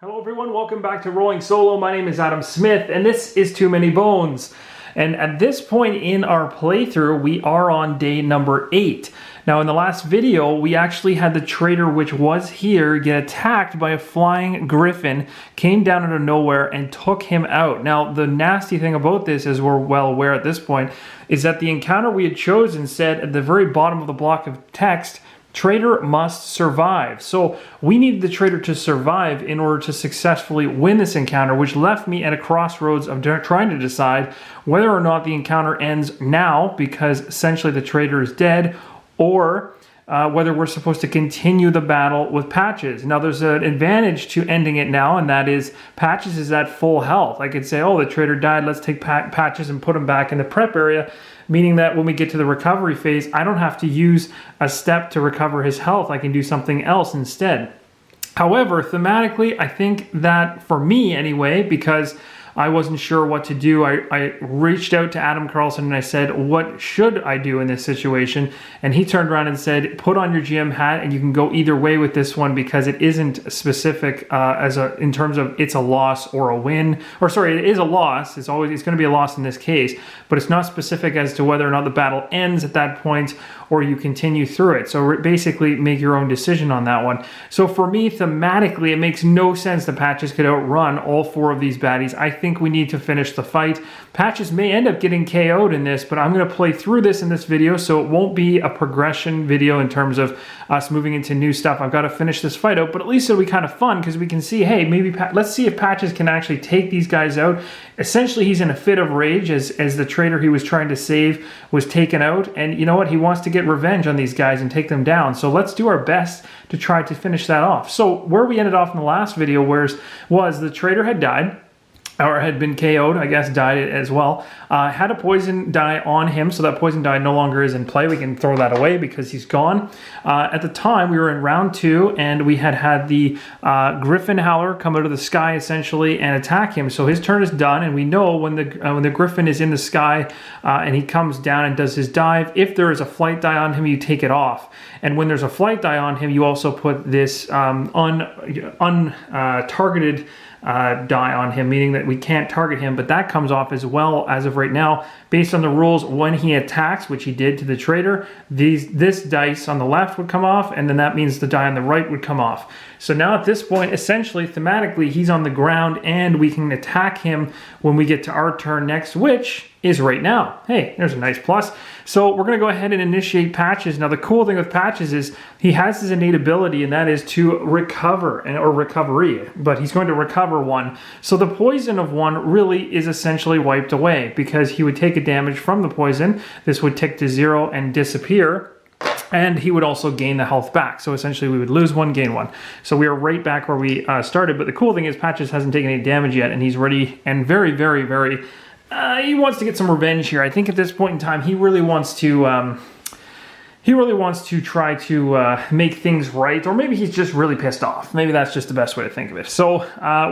Hello everyone, welcome back to Rolling Solo. My name is Adam Smith and this is Too Many Bones. And at this point in our playthrough, we are on day number 8. Now in the last video, we actually had the trader which was here get attacked by a flying Gryphon, came down out of nowhere and took him out. Now the nasty thing about this, as we're well aware at this point, is that the encounter we had chosen said at the very bottom of the block of text, trader must survive. So we needed the trader to survive in order to successfully win this encounter, which left me at a crossroads of trying to decide whether or not the encounter ends now because essentially the trader is dead, or whether we're supposed to continue the battle with Patches. Now there's an advantage to ending it now, and that is Patches is at full health. I could say, oh, the trader died, let's take Patches and put him back in the prep area, meaning that when we get to the recovery phase, I don't have to use a step to recover his health. I can do something else instead. However, thematically, I think that for me anyway, because I wasn't sure what to do, I reached out to Adam Carlson and I said, what should I do in this situation? And he turned around and said, put on your GM hat and you can go either way with this one because it isn't specific in terms of it's a loss or a win. Or sorry, it is a loss. It's going to be a loss in this case, but it's not specific as to whether or not the battle ends at that point or you continue through it. So basically make your own decision on that one. So for me, thematically, it makes no sense that Patches could outrun all 4 of these baddies. I think we need to finish the fight. Patches may end up getting KO'd in this, but I'm going to play through this in this video, so it won't be a progression video in terms of us moving into new stuff. I've got to finish this fight out, but at least it'll be kind of fun because we can see, hey, maybe let's see if Patches can actually take these guys out. Essentially, he's in a fit of rage as the trader he was trying to save was taken out, and you know what? He wants to get revenge on these guys and take them down. So let's do our best to try to finish that off. So where we ended off in the last video was the trader had died, or had been KO'd, I guess, died as well. Had a poison die on him, so that poison die no longer is in play. We can throw that away because he's gone. At the time, we were in round 2, and we had the Gryphon Howler come out of the sky, essentially, and attack him. So his turn is done, and we know when the Gryphon is in the sky and he comes down and does his dive, if there is a flight die on him, you take it off. And when there's a flight die on him, you also put this targeted die on him, meaning that we can't target him, but that comes off as well as of right now. Based on the rules, when he attacks, which he did to the trader, this dice on the left would come off, and then that means the die on the right would come off. So now at this point, essentially, thematically, he's on the ground, and we can attack him when we get to our turn next, which is right now. Hey, there's a nice plus. So we're going to go ahead and initiate Patches. Now the cool thing with Patches is he has his innate ability, and that is to recover, or recovery, but he's going to recover 1. So the poison of 1 really is essentially wiped away because he would take a damage from the poison. This would tick to 0 and disappear. And he would also gain the health back. So essentially we would lose 1, gain 1. So we are right back where we started. But the cool thing is Patches hasn't taken any damage yet, and he's ready and very, very, very... he wants to get some revenge here. I think at this point in time, he really wants to try to make things right, or maybe he's just really pissed off. Maybe that's just the best way to think of it. So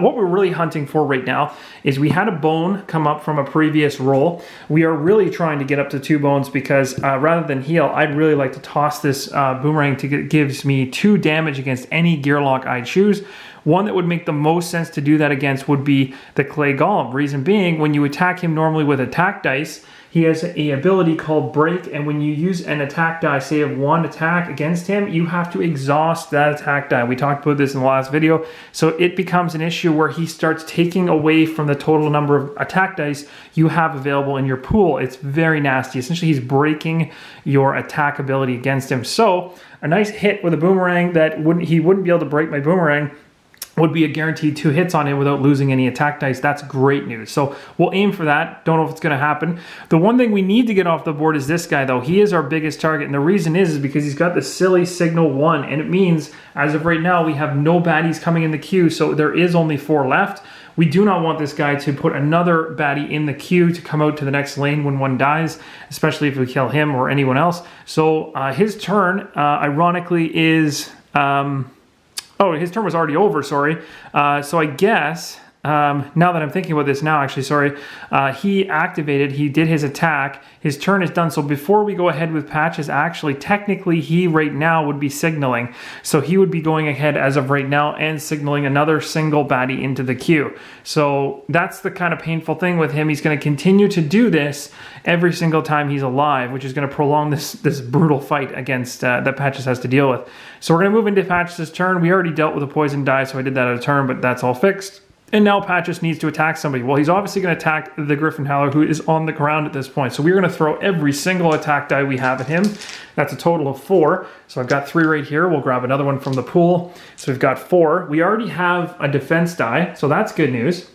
what we're really hunting for right now is we had a bone come up from a previous roll. We are really trying to get up to 2 bones because rather than heal, I'd really like to toss this boomerang to gives me 2 damage against any gearlock I choose. One that would make the most sense to do that against would be the Clay Golem. Reason being, when you attack him normally with attack dice, he has an ability called Break, and when you use an attack die, say of 1 attack against him, you have to exhaust that attack die. We talked about this in the last video. So it becomes an issue where he starts taking away from the total number of attack dice you have available in your pool. It's very nasty. Essentially, he's breaking your attack ability against him. So a nice hit with a boomerang that he wouldn't be able to break my boomerang would be a guaranteed 2 hits on it without losing any attack dice. That's great news. So we'll aim for that. Don't know if it's going to happen. The one thing we need to get off the board is this guy, though. He is our biggest target, and the reason is because he's got the silly signal 1, and it means, as of right now, we have no baddies coming in the queue, so there is only 4 left. We do not want this guy to put another baddie in the queue to come out to the next lane when 1 dies, especially if we kill him or anyone else. So his turn, ironically, is... Oh, his turn was already over, sorry. So I guess now that I'm thinking about this now, actually, sorry, he activated, he did his attack, his turn is done. So before we go ahead with Patches, actually, technically, he right now would be signaling. So he would be going ahead as of right now and signaling another single baddie into the queue. So that's the kind of painful thing with him. He's going to continue to do this every single time he's alive, which is going to prolong this brutal fight against that Patches has to deal with. So we're going to move into Patches' turn. We already dealt with a poison die, so I did that at a turn, but that's all fixed. And now Patches needs to attack somebody. Well, he's obviously going to attack the Gryphon Howler, who is on the ground at this point. So we're going to throw every single attack die we have at him. That's a total of 4. So I've got 3 right here. We'll grab another one from the pool. So we've got 4. We already have a defense die, so that's good news,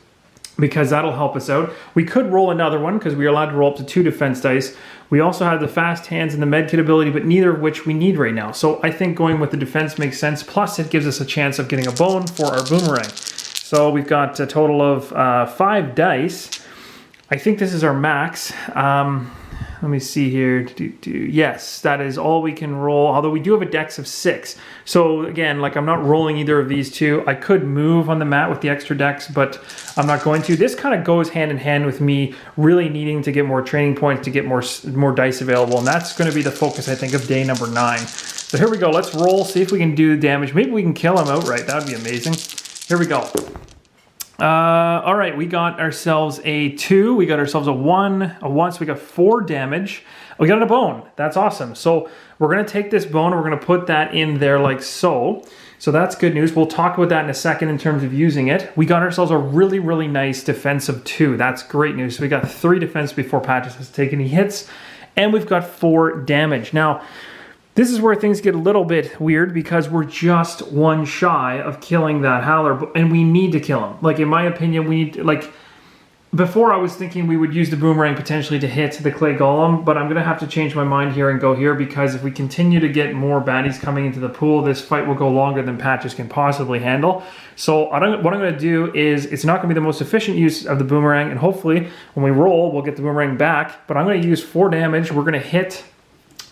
because that'll help us out. We could roll another one, because we are allowed to roll up to 2 defense dice. We also have the fast hands and the medkit ability, but neither of which we need right now. So I think going with the defense makes sense. Plus, it gives us a chance of getting a bone for our boomerang. So we've got a total of 5 dice. I think this is our max. Let me see here. Yes, that is all we can roll, although we do have a dex of 6. So again, like, I'm not rolling either of these two. I could move on the mat with the extra dex, but I'm not going to. This kind of goes hand in hand with me really needing to get more training points to get more dice available, and that's going to be the focus, I think, of day number 9. So here we go. Let's roll, see if we can do damage. Maybe we can kill him outright. That would be amazing. Here we go. All right, we got ourselves a 2. We got ourselves a 1, so we got 4 damage. We got a bone. That's awesome. So we're going to take this bone and we're going to put that in there like so. So that's good news. We'll talk about that in a second in terms of using it. We got ourselves a really, really nice defense of 2. That's great news. So we got 3 defense before Patches has taken any hits, and we've got 4 damage. Now, this is where things get a little bit weird, because we're just 1 shy of killing that Howler, and we need to kill him. Like, in my opinion, we need to, like, before I was thinking we would use the boomerang potentially to hit the clay golem, but I'm going to have to change my mind here and go here, because if we continue to get more baddies coming into the pool, this fight will go longer than Patches can possibly handle. So what I'm going to do is, it's not going to be the most efficient use of the boomerang, and hopefully when we roll, we'll get the boomerang back, but I'm going to use 4 damage. We're going to hit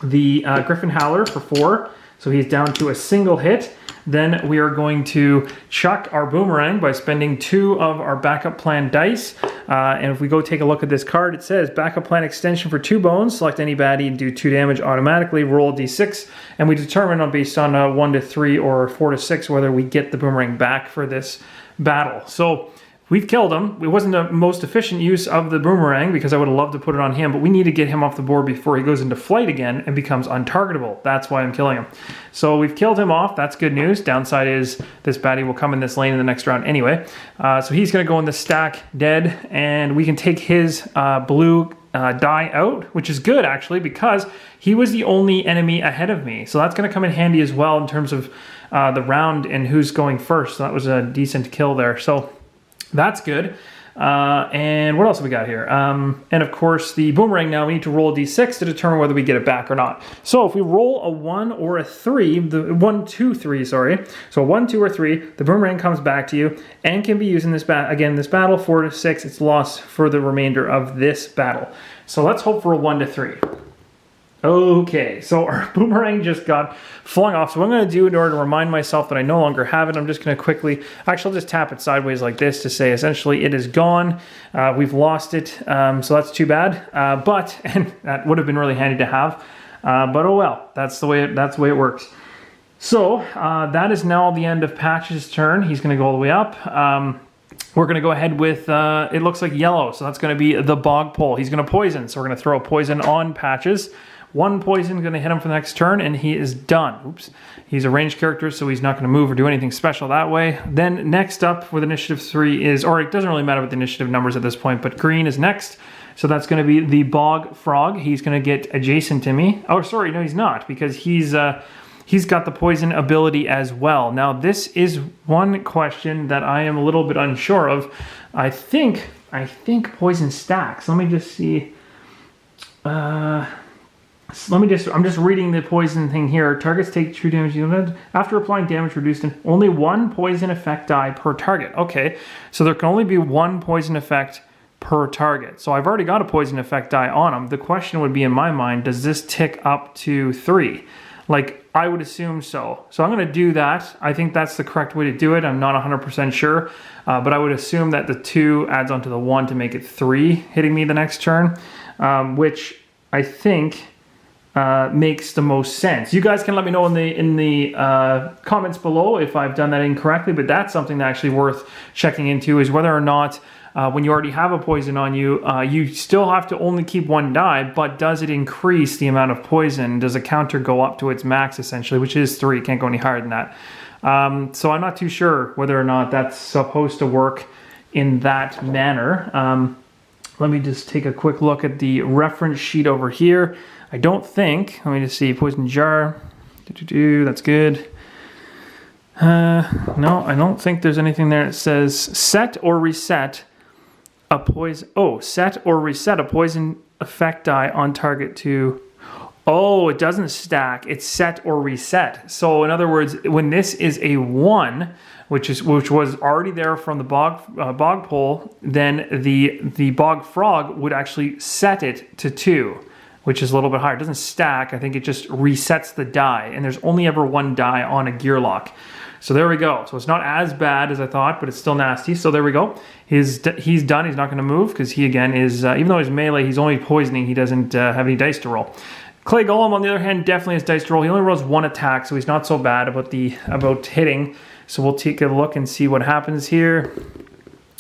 the Gryphon Howler for 4, so he's down to a single hit. Then we are going to chuck our boomerang by spending 2 of our backup plan dice. And if we go take a look at this card, it says backup plan extension for 2 bones. Select any baddie and do 2 damage automatically. Roll a d6, and we determine based on 1 to 3 or 4 to 6 whether we get the boomerang back for this battle. So we've killed him. It wasn't the most efficient use of the boomerang, because I would have loved to put it on him, but we need to get him off the board before he goes into flight again and becomes untargetable. That's why I'm killing him. So we've killed him off. That's good news. Downside is this baddie will come in this lane in the next round anyway. So he's going to go in the stack dead, and we can take his blue die out, which is good actually, because he was the only enemy ahead of me. So that's going to come in handy as well in terms of the round and who's going first. So that was a decent kill there. So that's good. And what else have we got here? And of course, the boomerang now, we need to roll a d6 to determine whether we get it back or not. So if we roll a 1 or a 3, the 1, 2, 3, sorry. So 1, 2, or 3, the boomerang comes back to you and can be used in this this battle. 4 to 6, it's lost for the remainder of this battle. So let's hope for a 1 to 3. Okay, so our boomerang just got flung off. So what I'm going to do in order to remind myself that I no longer have it, I'm just going to quickly, actually I'll just tap it sideways like this to say essentially it is gone. We've lost it, so that's too bad. And that would have been really handy to have. But oh well, that's the way it works. So that is now the end of Patch's turn. He's going to go all the way up. We're going to go ahead with, it looks like yellow, so that's going to be the bog pole. He's going to poison, so we're going to throw a poison on Patches. 1 poison is going to hit him for the next turn, and he is done. Oops. He's a ranged character, so he's not going to move or do anything special that way. Then next up with initiative 3 is, or it doesn't really matter with the initiative numbers at this point, but green is next. So that's going to be the bog frog. He's going to get adjacent to me. Oh, sorry, no, he's not, because he's got the poison ability as well. Now, this is one question that I am a little bit unsure of. I think poison stacks. Let me just see. I'm just reading the poison thing here. Targets take true damage. After applying damage reduced in only 1 poison effect die per target. Okay, so there can only be 1 poison effect per target. So I've already got a poison effect die on him. The question would be in my mind, does this tick up to 3? Like, I would assume so. So I'm going to do that. I think that's the correct way to do it. I'm not 100% sure, but I would assume that the 2 adds onto the 1 to make it 3 hitting me the next turn, which I think makes the most sense. You guys can let me know in the comments below if I've done that incorrectly, but that's something that's actually worth checking into, is whether or not when you already have a poison on you, you still have to only keep 1 die, but does it increase the amount of poison? Does a counter go up to its max, essentially, which is 3, can't go any higher than that. So I'm not too sure whether or not that's supposed to work in that manner. Let me just take a quick look at the reference sheet over here. I don't think, let me just see, poison jar, that's good. No, I don't think there's anything there that says set or reset a poison, set or reset a poison effect die on target to, it doesn't stack, it's set or reset. So in other words, when this is a 1, which was already there from the bog pole, then the bog frog would actually set it to 2. Which is a little bit higher. It doesn't stack. I think it just resets the die. And there's only ever 1 die on a gear lock. So there we go. So it's not as bad as I thought, but it's still nasty. So there we go. He's done. He's not going to move because he, again, is, even though he's melee, he's only poisoning. He doesn't have any dice to roll. Clay Golem, on the other hand, definitely has dice to roll. He only rolls 1 attack, so he's not so bad about hitting. So we'll take a look and see what happens here.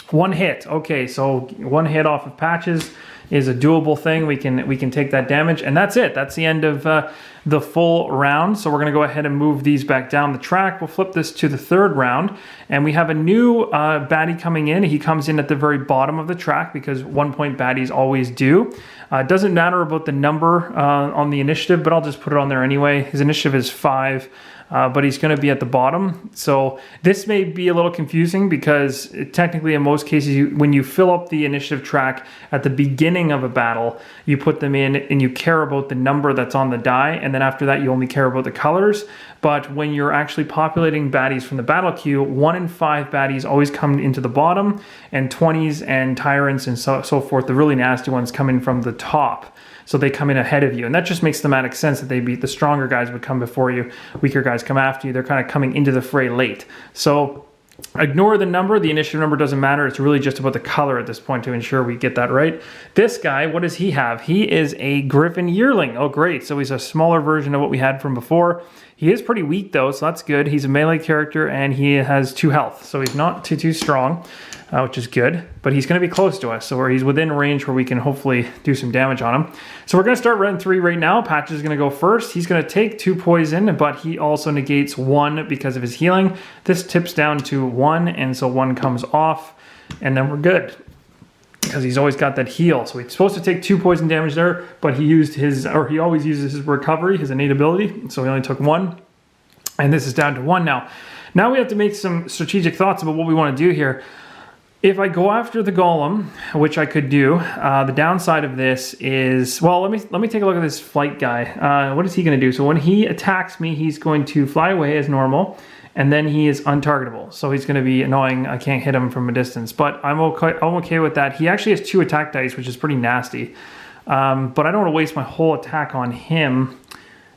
1 hit. Okay, so 1 hit off of patches is a doable thing. We can take that damage, and that's it. That's the end of the full round. So we're going to go ahead and move these back down the track. We'll flip this to the 3rd round, and we have a new baddie coming in. He comes in at the very bottom of the track because 1-point baddies always do. It doesn't matter about the number on the initiative, but I'll just put it on there anyway. His initiative is 5. But he's going to be at the bottom. So this may be a little confusing because technically in most cases, when you fill up the initiative track at the beginning of a battle, you put them in and you care about the number that's on the die. And then after that, you only care about the colors. But when you're actually populating baddies from the battle queue, 1 in 5 baddies always come into the bottom, and 20s and tyrants and so forth, the really nasty ones, come in from the top. So they come in ahead of you. And that just makes thematic sense that the stronger guys would come before you, weaker guys come after you. They're kind of coming into the fray late. So ignore the number. The initiative number doesn't matter. It's really just about the color at this point to ensure we get that right. This guy, what does he have? He is a Gryphon yearling. Oh, great. So he's a smaller version of what we had from before. He is pretty weak, though, so that's good. He's a melee character, and he has 2 health. So he's not too strong, which is good. But he's going to be close to us, so he's within range where we can hopefully do some damage on him. So we're going to start round 3 right now. Patch is going to go first. He's going to take 2 poison, but he also negates 1 because of his healing. This tips down to 1, and so 1 comes off, and then we're good. Because he's always got that heal. So he's supposed to take 2 poison damage there, but he he always uses his recovery, his innate ability. So he only took 1. And this is down to 1 now. Now we have to make some strategic thoughts about what we want to do here. If I go after the golem, which I could do, the downside of this is, well, let me take a look at this flight guy. What is he going to do? So when he attacks me, he's going to fly away as normal. And then he is untargetable. So he's going to be annoying. I can't hit him from a distance. But I'm okay with that. He actually has 2 attack dice, which is pretty nasty. But I don't want to waste my whole attack on him.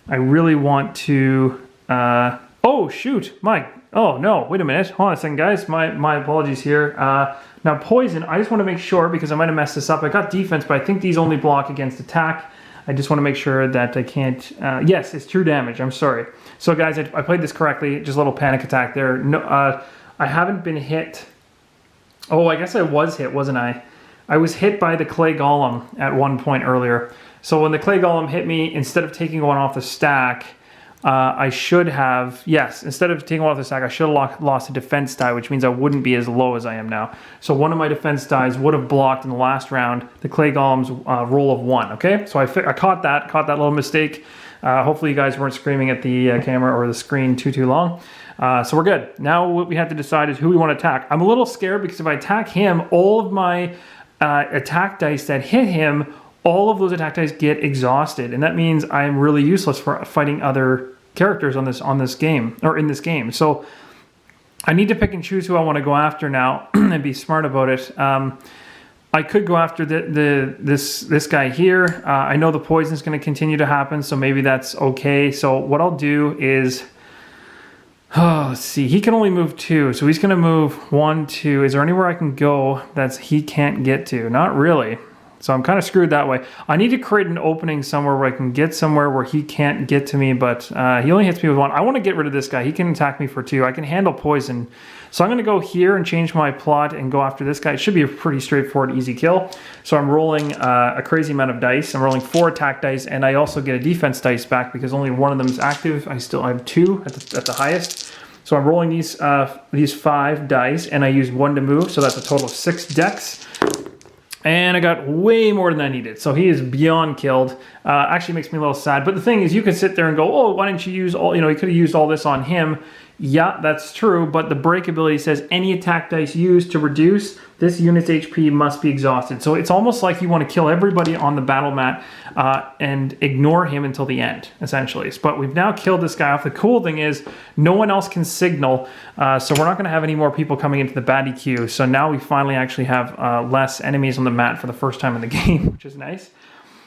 I really want to... oh, shoot. Oh, no. Wait a minute. Hold on a second, guys. My apologies here. Now, poison. I just want to make sure, because I might have messed this up. I got defense, but I think these only block against attack. I just want to make sure that I can't... yes, it's true damage. I'm sorry. So, guys, I played this correctly. Just a little panic attack there. No, I haven't been hit. Oh, I guess I was hit, wasn't I? I was hit by the clay golem at one point earlier. So when the clay golem hit me, instead of taking 1 off the stack, I should have... Yes, instead of taking 1 off the stack, I should have lost a defense die, which means I wouldn't be as low as I am now. So one of my defense dies would have blocked in the last round the clay golem's roll of 1, okay? So I caught that little mistake. Hopefully you guys weren't screaming at the camera or the screen too long. So we're good. Now what we have to decide is who we want to attack. I'm a little scared because if I attack him, all of my attack dice that hit him, all of those attack dice get exhausted. And that means I'm really useless for fighting other characters in this game. So I need to pick and choose who I want to go after now and be smart about it. I could go after this guy here. I know the poison is going to continue to happen, so maybe that's okay. So what I'll do is, let's see, he can only move 2, so he's going to move 1, 2. Is there anywhere I can go that he can't get to? Not really. So I'm kind of screwed that way. I need to create an opening somewhere where I can get somewhere where he can't get to me, but he only hits me with 1. I want to get rid of this guy. He can attack me for 2. I can handle poison. So I'm going to go here and change my plot and go after this guy. It should be a pretty straightforward, easy kill. So I'm rolling a crazy amount of dice. I'm rolling 4 attack dice, and I also get a defense dice back because only one of them is active. I have 2 at the highest. So I'm rolling these 5 dice, and I use 1 to move, so that's a total of 6 decks. And I got way more than I needed. So he is beyond killed. Actually makes me a little sad. But the thing is, you could sit there and go, oh, why didn't you use all, you could have used all this on him. Yeah, that's true. But the break ability says any attack dice used to reduce this unit's HP must be exhausted. So it's almost like you want to kill everybody on the battle mat and ignore him until the end, essentially. But we've now killed this guy off. The cool thing is no one else can signal. So we're not going to have any more people coming into the baddie queue. So now we finally actually have less enemies on the mat for the first time in the game, which is nice.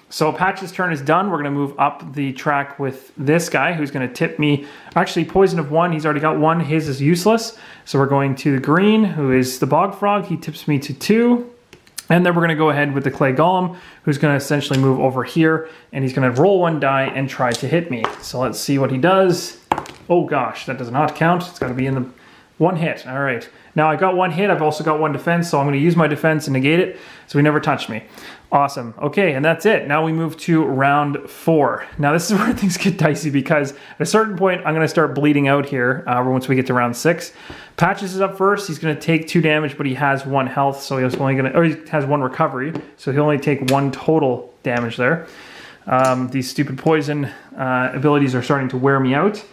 So Patch's turn is done. We're going to move up the track with this guy who's going to tip me. Actually, poison of 1. He's already got 1. His is useless. So we're going to the green, who is the bog frog. He tips me to 2. And then we're going to go ahead with the clay golem, who's going to essentially move over here. And he's going to roll 1 die and try to hit me. So let's see what he does. Oh gosh, that does not count. It's got to be in the 1 hit. All right. Now I got 1 hit. I've also got 1 defense. So I'm going to use my defense and negate it. So he never touched me. Awesome. Okay, and that's it. Now we move to round 4. Now this is where things get dicey because at a certain point I'm going to start bleeding out here once we get to round 6. Patches is up first. He's going to take 2 damage, but he has 1 health, so he's only going to, or he has 1 recovery, so he'll only take 1 total damage there. These stupid poison abilities are starting to wear me out.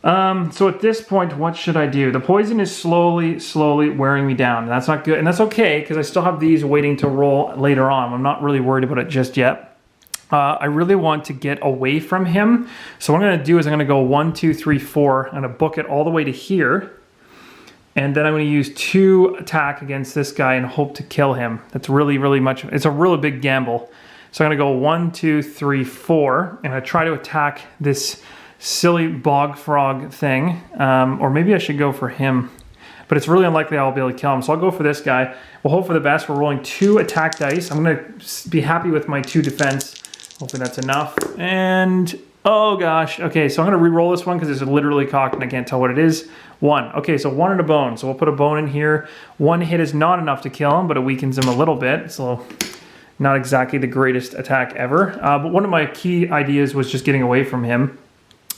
So at this point, what should I do? The poison is slowly wearing me down. That's not good, and that's okay, because I still have these waiting to roll later on. I'm not really worried about it just yet. I really want to get away from him. So what I'm going to do is I'm going to go 1, 2, 3, 4. I'm going to book it all the way to here. And then I'm going to use 2 attack against this guy and hope to kill him. That's really much. It's a really big gamble. So I'm going to go 1, 2, 3, 4. And I try to attack this silly bog frog thing, or maybe I should go for him, but it's really unlikely I'll be able to kill him, so I'll go for this guy. We'll hope for the best. We're rolling 2 attack dice. I'm going to be happy with my 2 defense. Hopefully that's enough. And oh gosh, okay, so I'm going to re-roll this one because it's literally cocked and I can't tell what it is. 1. Okay, so 1 and a bone, so we'll put a bone in here. 1 hit is not enough to kill him, but it weakens him a little bit, so not exactly the greatest attack ever. But one of my key ideas was just getting away from him.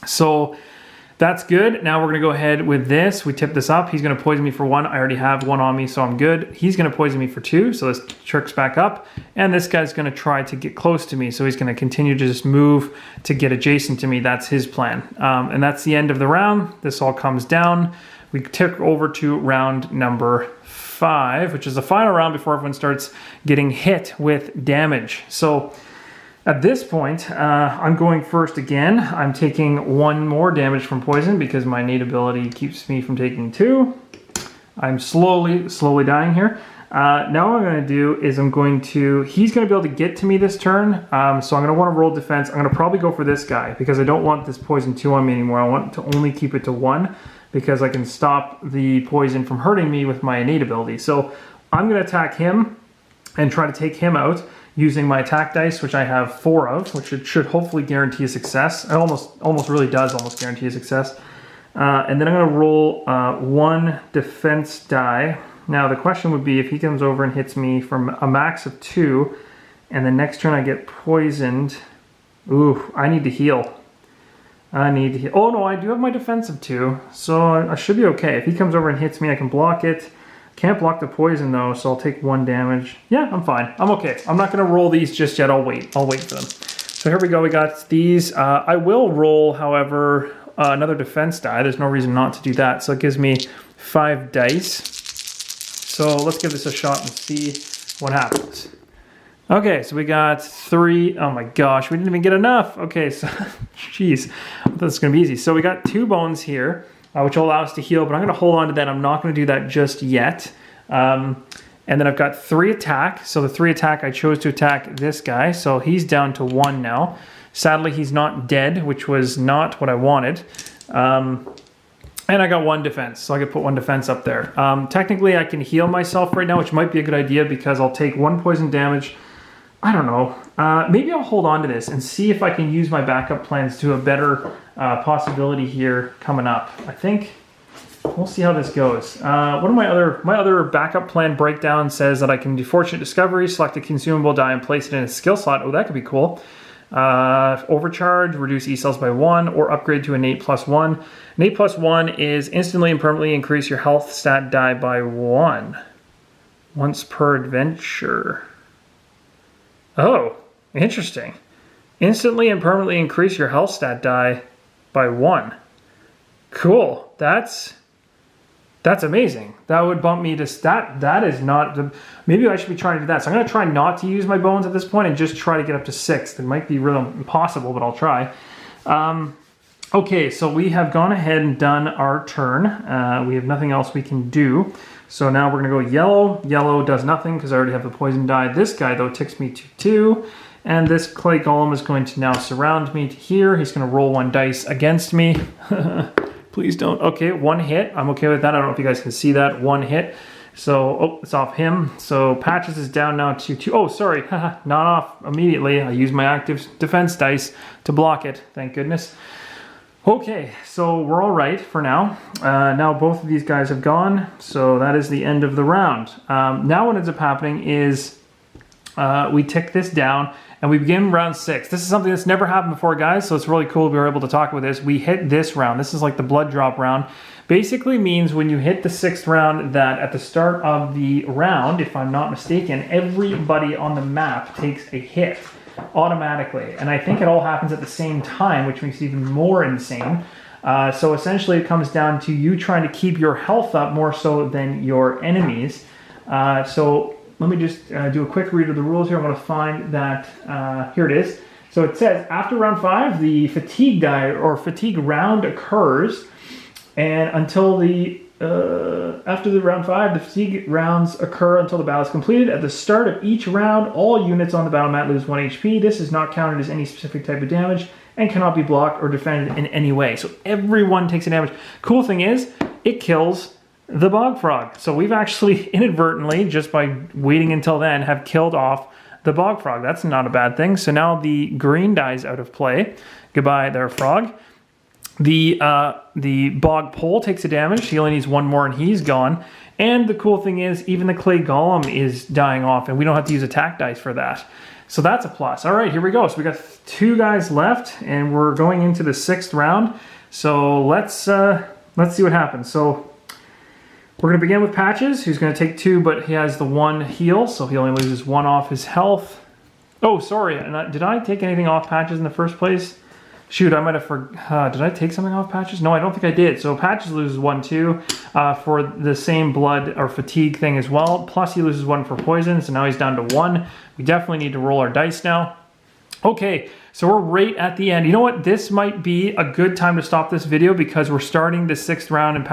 So that's good. Now we're going to go ahead with this. We tip this up. He's going to poison me for 1. I already have 1 on me, so I'm good. He's going to poison me for 2, so this tricks back up. And this guy's going to try to get close to me, so he's going to continue to just move to get adjacent to me. That's his plan. And that's the end of the round. This all comes down. We tick over to round number 5, which is the final round before everyone starts getting hit with damage. So at this point, I'm going first again. I'm taking 1 more damage from poison because my innate ability keeps me from taking 2. I'm slowly dying here. Now what I'm going to do is he's going to be able to get to me this turn. So I'm going to want to roll defense. I'm going to probably go for this guy because I don't want this poison 2 on me anymore. I want to only keep it to 1 because I can stop the poison from hurting me with my innate ability. So I'm going to attack him and try to take him out using my attack dice, which I have 4 of, which it should hopefully guarantee a success. It almost really does almost guarantee a success. And then I'm going to roll 1 defense die. Now the question would be if he comes over and hits me from a max of 2, and the next turn I get poisoned. Ooh, I need to heal. Oh no, I do have my defense of 2, so I should be okay. If he comes over and hits me, I can block it. Can't block the poison though, so I'll take 1 damage. Yeah, I'm fine. I'm okay. I'm not going to roll these just yet. I'll wait for them. So here we go. We got these. I will roll, however, another defense die. There's no reason not to do that. So it gives me 5 dice. So let's give this a shot and see what happens. Okay, so we got 3. Oh my gosh, we didn't even get enough. Okay, so, jeez, I thought this was going to be easy. So we got 2 bones here, which will allow us to heal, but I'm going to hold on to that. I'm not going to do that just yet. And And then I've got 3 attack. So the 3 attack, I chose to attack this guy. So he's down to 1 now. Sadly, he's not dead, which was not what I wanted. And I got 1 defense, so I could put 1 defense up there. Technically, I can heal myself right now, which might be a good idea because I'll take 1 poison damage. I don't know. Maybe I'll hold on to this and see if I can use my backup plans to a better possibility here coming up. I think we'll see how this goes. One of my other backup plan breakdown says that I can do Fortunate Discovery, select a consumable die, and place it in a skill slot. Oh, that could be cool. Overcharge, reduce E-cells by 1, or upgrade to innate +1. Innate +1 is instantly and permanently increase your health stat die by 1 once per adventure. Oh, interesting. Instantly and permanently increase your health stat die by 1. Cool. That's amazing. That would bump me to that is not the, maybe I should be trying to do that. So I'm going to try not to use my bones at this point and just try to get up to 6th. It might be real impossible, but I'll try. Okay, so we have gone ahead and done our turn. We have nothing else we can do. So now we're going to go yellow. Yellow does nothing because I already have the poison die. This guy, though, ticks me to 2. And this clay golem is going to now surround me to here. He's going to roll 1 dice against me. Please don't. Okay, 1 hit. I'm okay with that. I don't know if you guys can see that. 1 hit. So, oh, it's off him. So Patches is down now to 2. Oh, sorry. Not off immediately. I used my active defense dice to block it. Thank goodness. Okay, so we're all right for now. Now both of these guys have gone. So that is the end of the round. Now what ends up happening is we tick this down. And we begin round 6. This is something that's never happened before, guys, so it's really cool we were able to talk about this. We hit this round. This is like the blood drop round. Basically means when you hit the 6th round that at the start of the round, if I'm not mistaken, everybody on the map takes a hit automatically. And I think it all happens at the same time, which makes it even more insane. So essentially it comes down to you trying to keep your health up more so than your enemies. So let me just do a quick read of the rules here. I want to find that, here it is. So it says, after round 5, the fatigue die or fatigue round occurs, and until the, after the round 5, the fatigue rounds occur until the battle is completed. At the start of each round, all units on the battle mat lose 1 HP. This is not counted as any specific type of damage and cannot be blocked or defended in any way. So everyone takes a damage. Cool thing is, it kills the bog frog. So we've actually inadvertently, just by waiting until then, have killed off the bog frog. That's not a bad thing. So now the green die's out of play. Goodbye there, frog. The bog pole takes a damage. He only needs 1 more and he's gone. And the cool thing is, even the clay golem is dying off and we don't have to use attack dice for that. So that's a plus. All right, here we go. So we got 2 guys left and we're going into the 6th round. So let's see what happens. So we're going to begin with Patches, who's going to take 2, but he has the 1 heal, so he only loses 1 off his health. Oh, sorry, did I take anything off Patches in the first place? Shoot, I might have did I take something off Patches? No, I don't think I did. So Patches loses 1 too for the same blood or fatigue thing as well. Plus he loses 1 for poison, so now he's down to 1. We definitely need to roll our dice now. Okay, so we're right at the end. You know what? This might be a good time to stop this video because we're starting the 6th round and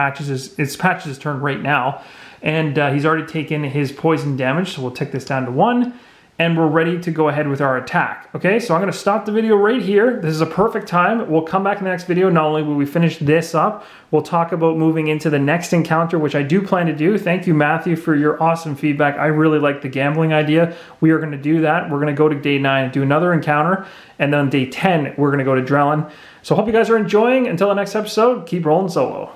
it's Patches' turn right now. And he's already taken his poison damage, so we'll take this down to 1. And we're ready to go ahead with our attack. Okay, so I'm going to stop the video right here. This is a perfect time. We'll come back in the next video. Not only will we finish this up, we'll talk about moving into the next encounter, which I do plan to do. Thank you, Matthew, for your awesome feedback. I really like the gambling idea. We are going to do that. We're going to go to day 9 and do another encounter. And then day 10, we're going to go to Drellen. So hope you guys are enjoying. Until the next episode, keep rolling solo.